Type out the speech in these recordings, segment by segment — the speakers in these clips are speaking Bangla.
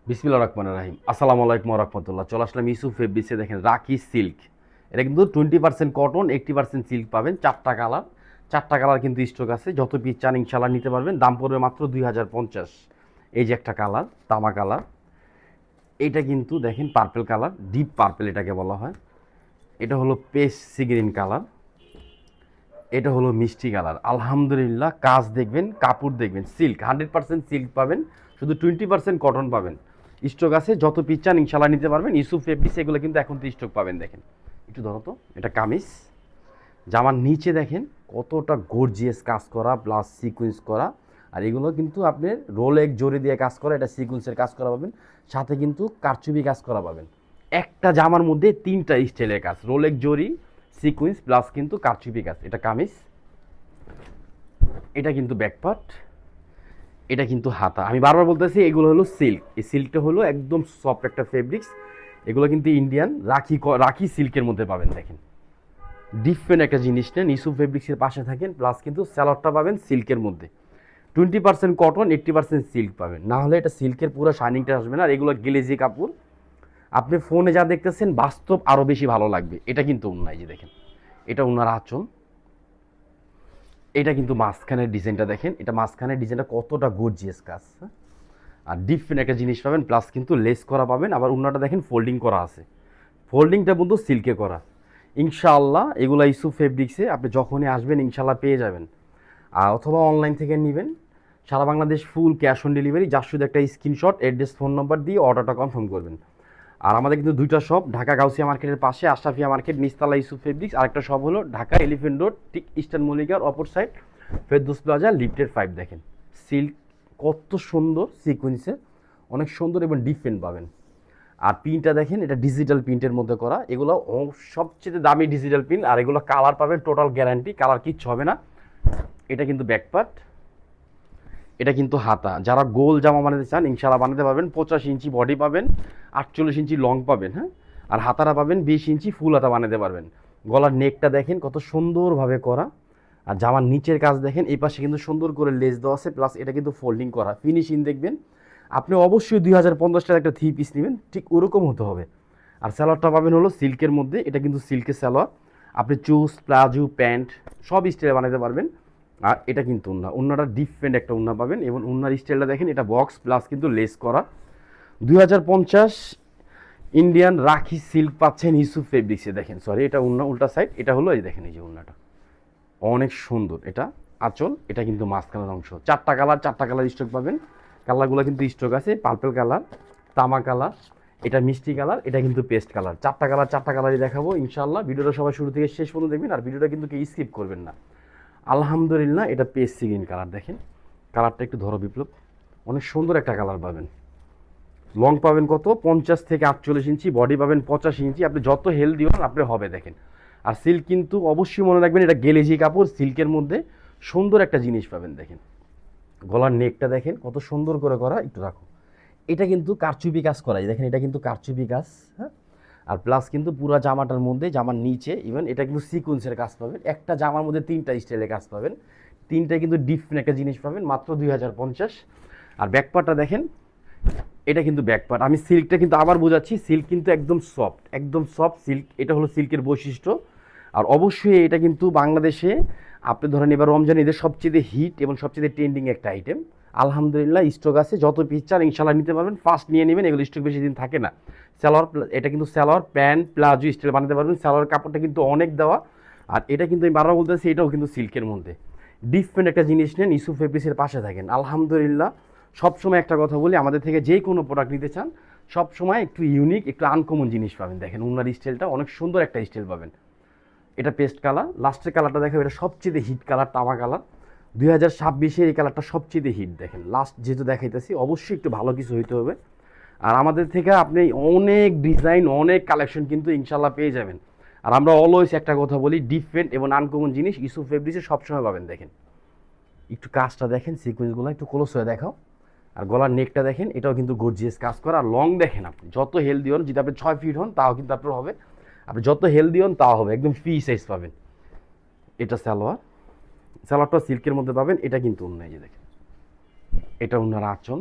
বিসমিল্লাহির রহমানির রহিম। আসসালামু আলাইকুম ওয়া রাহমাতুল্লাহ। চলে আসলাম ইউসুফ ফেব্রিক্সে। দেখেন রাখি সিল্ক, এটা কিন্তু 20% কটন, 80% সিল্ক পাবেন। চারটা কালার কিন্তু স্টক আছে। যত পিস চান ইনশাল্লাহ নিতে পারবেন। দাম পড়বে মাত্র 2050। এই যে একটা কালার, তামা কালার, এটা কিন্তু দেখেন পার্পেল কালার, ডিপ পার্পেল এটাকে বলা হয়। এটা হলো পেস্ট সি গ্রিন কালার, এটা হলো মিষ্টি কালার। আলহামদুলিল্লাহ, কাজ দেখবেন, কাপড় দেখবেন, সিল্ক 100% সিল্ক পাবেন, শুধু 20% কটন পাবেন। স্টক আছে, যত পিস চান ইনশাল্লাহ নিতে পারবেন। ইউসুফ ফেব্রিক্স এগুলো কিন্তু এখন তো স্টক পাবেন। দেখেন একটু ধরো তো, এটা কামিজ। জামার নিচে দেখেন কতটা গর্জিয়াস কাজ করা প্লাস সিকুয়েন্স করা। আর এগুলো কিন্তু আপনার রোলেক জরি দিয়ে কাজ করা, এটা সিকুয়েন্সের কাজ করা পাবেন, সাথে কিন্তু কারচুপি কাজ করা পাবেন। একটা জামার মধ্যে তিনটা স্টাইলের কাজ, রোলেক জরি, সিকুয়েন্স প্লাস কিন্তু কারচুপি কাজ। এটা কামিজ, এটা কিন্তু ব্যাকপার্ট, এটা কিন্তু হাতা। আমি বারবার বলতেছি এগুলো হলো সিল্ক। এই সিল্কটা হলো একদম সফট একটা ফেব্রিক্স। এগুলো কিন্তু ইন্ডিয়ান রাখি সিল্কের মধ্যে পাবেন। দেখেন ডিফারেন্ট একটা জিনিস নেন, ইসু ফেব্রিক্সের পাশে থাকেন, প্লাস কিন্তু স্যালোয়ারটা পাবেন সিল্কের মধ্যে। 20% কটন, 80% সিল্ক পাবেন, না হলে এটা সিল্কের পুরো শাইনিংটা আসবে না। আর এগুলো গ্লেজি কাপড়, আপনি ফোনে যা দেখতেছেন বাস্তব আরও বেশি ভালো লাগবে। এটা কিন্তু অন্যায়, যে দেখেন এটা ওনার আঁচল, এটা কিন্তু মাঝখানের ডিজাইনটা দেখেন, এটা মাঝখানের ডিজাইনটা কতটা গর্জিয়াস কাজ, হ্যাঁ। আর ডিফারেন্ট একটা জিনিস পাবেন, প্লাস কিন্তু লেস করা পাবেন। আবার অন্যটা দেখেন ফোল্ডিং করা আছে, ফোল্ডিংটা কিন্তু সিল্কে করা। ইনশাআল্লাহ এগুলো ইসুফ ফেব্রিক্সে আপনি যখনই আসবেন ইনশাআল্লাহ পেয়ে যাবেন। আর অথবা অনলাইন থেকে নেবেন, সারা Bangladesh full cash on delivery. যার শুধু একটা স্ক্রিনশট, অ্যাড্রেস, ফোন নম্বর দিয়ে অর্ডারটা কনফার্ম করবেন। আর আমাদের কিন্তু দুইটা শপ, ঢাকা গাউসিয়া মার্কেটের পাশে আশরাফিয়া মার্কেট নিচতলা ইসুফ ফেব্রিক্স। আরেকটা শপ হলো ঢাকা এলিফেন্ট রোড, ঠিক ইস্টার্ন মল্লিকার অপর সাইড, ফেরদৌস প্লাজা লিফটের 5। দেখেন সিল্ক কত সুন্দর সিকুয়েন্সের, অনেক সুন্দর এবং ডিফারেন্ট পাবেন। আর প্রিন্টটা দেখেন, এটা ডিজিটাল প্রিন্টের মধ্যে করা। এগুলো সবচেয়ে দামি ডিজিটাল প্রিন্ট। আর এগুলো কালার পাবেন টোটাল গ্যারান্টি, কালার কিচ্ছু হবে না। এটা কিন্তু ব্যাকপার্ট, এটা কিন্তু হাতা। যারা গোল জামা বানাতে চান ইনশাল্লাহ বানাতে পারবেন। 85 ইঞ্চি বডি পাবেন, 48 ইঞ্চি লং পাবেন, হ্যাঁ। আর হাতারা পাবেন 20 ইঞ্চি ফুল হাতা বানাতে পারবেন। গলার নেকটা দেখেন কত সুন্দরভাবে করা। আর জামার নিচের কাজ দেখেন, এই পাশে কিন্তু সুন্দর করে লেস দেওয়া আছে, প্লাস এটা কিন্তু ফোল্ডিং করা। ফিনিশিং দেখবেন, আপনি অবশ্যই 2050 টাকা একটা 3 পিস নেবেন, ঠিক ওরকম হতে হবে। আর স্যালোয়ারটা পাবেন হলো সিল্কের মধ্যে, এটা কিন্তু সিল্কের স্যালোয়ার। আপনি চুজ, প্লাজো, প্যান্ট সব স্টাইলে বানাতে পারবেন। আর এটা কিন্তু উন্নাটা ডিফারেন্ট একটা উন্না পাবেন। এবং উন্নার স্টাইলটা দেখেন, এটা বক্স প্লাস কিন্তু লেস করা। 2050 ইন্ডিয়ান রাখি সিল্ক পাচ্ছেন ইউসুফ ফেব্রিক্সে। দেখেন সরি, এটা উন্না উল্টা সাইড, এটা হলো এই দেখেন, এই যে উন্নাটা অনেক সুন্দর। এটা আঁচল, এটা কিন্তু মাঝখানের অংশ। চারটা কালার স্টক পাবেন। কালারগুলো কিন্তু স্টক আছে, পার্পেল কালার, তামা কালার, এটা মিষ্টি কালার, এটা কিন্তু পেস্ট কালার। চারটা কালারই দেখাবো ইনশাল্লাহ। ভিডিওটা সবাই শুরু থেকে শেষ পর্যন্ত দেখবেন, আর ভিডিওটা কিন্তু কেউ স্কিপ করবেন না। আলহামদুলিল্লাহ, এটা পেস্ট গ্রিন কালার। দেখেন কালারটা একটু ধরো বিপ্লব, অনেক সুন্দর একটা কালার পাবেন। লং পাবেন কত, 50 থেকে 48 ইঞ্চি, বডি পাবেন 85 ইঞ্চি। আপনি যত হেলদি হন আপনি হবে। দেখেন আর সিল্ক কিন্তু অবশ্যই মনে রাখবেন, এটা গেলেজি কাপড়, সিল্কের মধ্যে সুন্দর একটা জিনিস পাবেন। দেখেন গলার নেকটা দেখেন কত সুন্দর করে করা, একটু রাখো। এটা কিন্তু কারচুপি কাজ করা, দেখেন এটা কিন্তু কারচুপি কাজ, হ্যাঁ। আর প্লাস কিন্তু পুরো জামাটার মধ্যে, জামার নিচে ইভেন এটা কিন্তু সিকুয়েন্সের কাজ পাবেন। একটা জামার মধ্যে তিনটা স্টাইলের কাজ পাবেন, তিনটায় কিন্তু ডিফারেন্ট একটা জিনিস পাবেন মাত্র 2050। আর ব্যাকপার্টটা দেখেন, এটা কিন্তু ব্যাকপার্ট। আমি সিল্কটা কিন্তু আবার বোঝাচ্ছি, সিল্ক কিন্তু একদম সফট, একদম সফট সিল্ক। এটা হলো সিল্কের বৈশিষ্ট্য। আর অবশ্যই এটা কিন্তু বাংলাদেশে আপনি ধরেন এবার রমজান ঈদের সবচেয়ে হিট এবং সবচেয়ে ট্রেন্ডিং একটা আইটেম। আলহামদুলিল্লাহ স্টক আছে, যত পিস চান ইনশাল্লাহ নিতে পারবেন। ফার্স্ট নিয়ে নেবেন, এগুলো স্টক বেশি দিন থাকে না। সালোয়ার, এটা কিন্তু সালোয়ার প্যান্ট প্লাজো স্টাইল বানাতে পারবেন। সালোয়ার কাপড়টা কিন্তু অনেক দেওয়া। আর এটা কিন্তু আমি বারবার বলতেছি, এটাও কিন্তু সিল্কের মধ্যে। ডিফারেন্ট একটা জিনিস নেন, ইসু ফেব্রিক্সের পাশে থাকেন। আলহামদুলিল্লাহ, সবসময় একটা কথা বলি, আমাদের থেকে যে কোনো প্রোডাক্ট নিতে চান সবসময় একটু ইউনিক, একটু আনকমন জিনিস পাবেন। দেখেন উনার স্টাইলটা অনেক সুন্দর একটা স্টাইল পাবেন। এটা পেস্ট কালার, লাস্টের কালারটা দেখো, এটা সবচেয়ে হিট কালার, তামা কালার। 2026-এর এই কালারটা সবচেয়ে হিট। দেখেন লাস্ট যেহেতু দেখাইতেছি, অবশ্যই একটু ভালো কিছু হইতে হবে। আর আমাদের থেকে আপনি অনেক ডিজাইন, অনেক কালেকশন কিন্তু ইনশাল্লাহ পেয়ে যাবেন। আর আমরা অলওয়েজ একটা কথা বলি, ডিফারেন্ট এবং আনকমন জিনিস ইউসুফ ফেব্রিক্সে সবসময় পাবেন। দেখেন একটু কাজটা দেখেন, সিকুয়েন্সগুলো একটু ক্লোজ হয়ে দেখাও। আর গলার নেকটা দেখেন, এটাও কিন্তু গর্জিয়াস কাজ করা। আর লং দেখেন, আপনি যত হেলদি হন, যদি আপনি 6 ফিট হন তাও কিন্তু আপনার হবে। আপনি যত হেলদি হন তাও হবে, একদম ফ্রি সাইজ পাবেন। এটা সালোয়ার, সালোয়ারটা সিল্কের মধ্যে পাবেন। এটা কিন্তু অন্য, এই যে দেখেন এটা অন্যার আঁচল,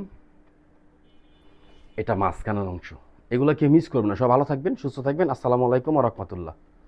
এটা মাঝখানের অংশ। এগুলো কেউ মিস করবেন না। সব ভালো থাকবেন, সুস্থ থাকবেন। আসসালামু আলাইকুম ওয়া রাহমাতুল্লাহ।